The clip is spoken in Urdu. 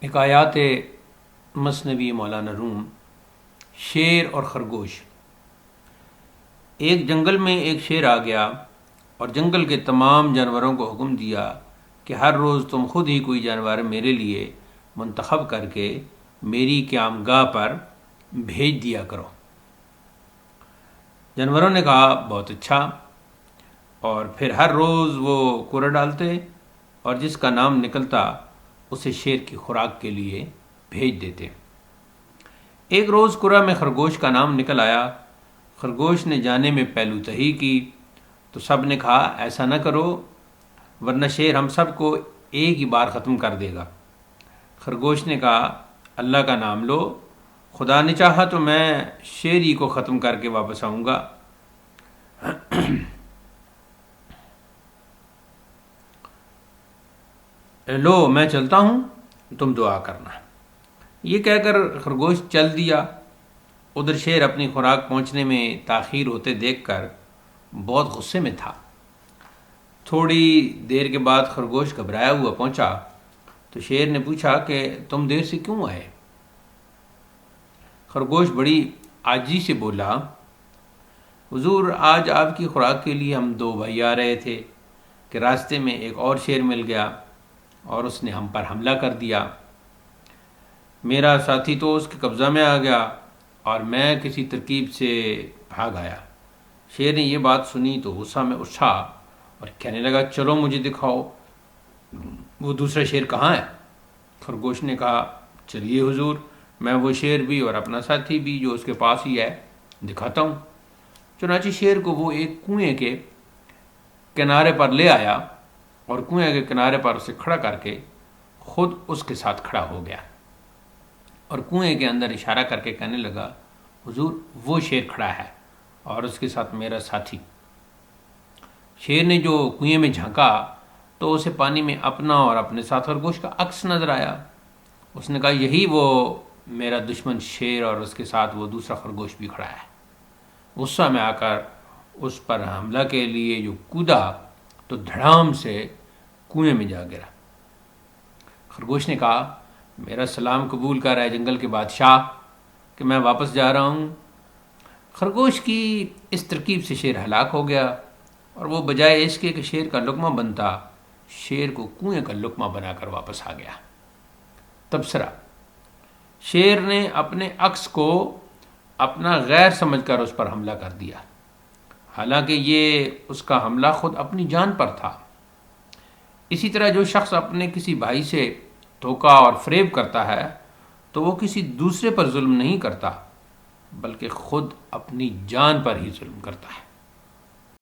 حکایات مثنوی مولانا روم، شیر اور خرگوش۔ ایک جنگل میں ایک شیر آ گیا اور جنگل کے تمام جانوروں کو حکم دیا کہ ہر روز تم خود ہی کوئی جانور میرے لیے منتخب کر کے میری قیامگاہ پر بھیج دیا کرو۔ جانوروں نے کہا بہت اچھا، اور پھر ہر روز وہ کوڑا ڈالتے اور جس کا نام نکلتا اسے شیر کی خوراک کے لیے بھیج دیتے۔ ایک روز قرہ میں خرگوش کا نام نکل آیا۔ خرگوش نے جانے میں پہلو تہی کی تو سب نے کہا ایسا نہ کرو ورنہ شیر ہم سب کو ایک ہی بار ختم کر دے گا۔ خرگوش نے کہا اللہ کا نام لو، خدا نے چاہا تو میں شیر ہی کو ختم کر کے واپس آؤں گا۔ لو میں چلتا ہوں، تم دعا کرنا۔ یہ کہہ کر خرگوش چل دیا۔ ادھر شیر اپنی خوراک پہنچنے میں تاخیر ہوتے دیکھ کر بہت غصے میں تھا۔ تھوڑی دیر کے بعد خرگوش گھبرایا ہوا پہنچا تو شیر نے پوچھا کہ تم دیر سے کیوں آئے؟ خرگوش بڑی عاجزی سے بولا حضور آج آپ کی خوراک کے لیے ہم دو بھائی آ رہے تھے کہ راستے میں ایک اور شیر مل گیا اور اس نے ہم پر حملہ کر دیا۔ میرا ساتھی تو اس کے قبضہ میں آ گیا اور میں کسی ترکیب سے بھاگ آیا۔ شیر نے یہ بات سنی تو غصہ میں اٹھا اور کہنے لگا چلو مجھے دکھاؤ وہ دوسرا شیر کہاں ہے؟ خرگوش نے کہا چلیے حضور، میں وہ شیر بھی اور اپنا ساتھی بھی جو اس کے پاس ہی ہے دکھاتا ہوں۔ چنانچہ شیر کو وہ ایک کنویں کے کنارے پر لے آیا اور کنویں کے کنارے پر اسے کھڑا کر کے خود اس کے ساتھ کھڑا ہو گیا اور کنویں کے اندر اشارہ کر کے کہنے لگا حضور وہ شیر کھڑا ہے اور اس کے ساتھ میرا ساتھی۔ شیر نے جو کنویں میں جھانکا تو اسے پانی میں اپنا اور اپنے ساتھ خرگوش کا عکس نظر آیا۔ اس نے کہا یہی وہ میرا دشمن شیر اور اس کے ساتھ وہ دوسرا خرگوش بھی کھڑا ہے۔ غصہ میں آ کر اس پر حملہ کے لیے جو کودا تو دھڑام سے کنویں میں جا گرا۔ خرگوش نے کہا میرا سلام قبول کر ہے جنگل کے بادشاہ کہ میں واپس جا رہا ہوں۔ خرگوش کی اس ترکیب سے شیر ہلاک ہو گیا اور وہ بجائے اس کے کہ شیر کا لقمہ بنتا شیر کو کنویں کا لقمہ بنا کر واپس آ گیا۔ تبصرہ: شیر نے اپنے عکس کو اپنا غیر سمجھ کر اس پر حملہ کر دیا، حالانکہ یہ اس کا حملہ خود اپنی جان پر تھا۔ اسی طرح جو شخص اپنے کسی بھائی سے دھوکہ اور فریب کرتا ہے تو وہ کسی دوسرے پر ظلم نہیں کرتا بلکہ خود اپنی جان پر ہی ظلم کرتا ہے۔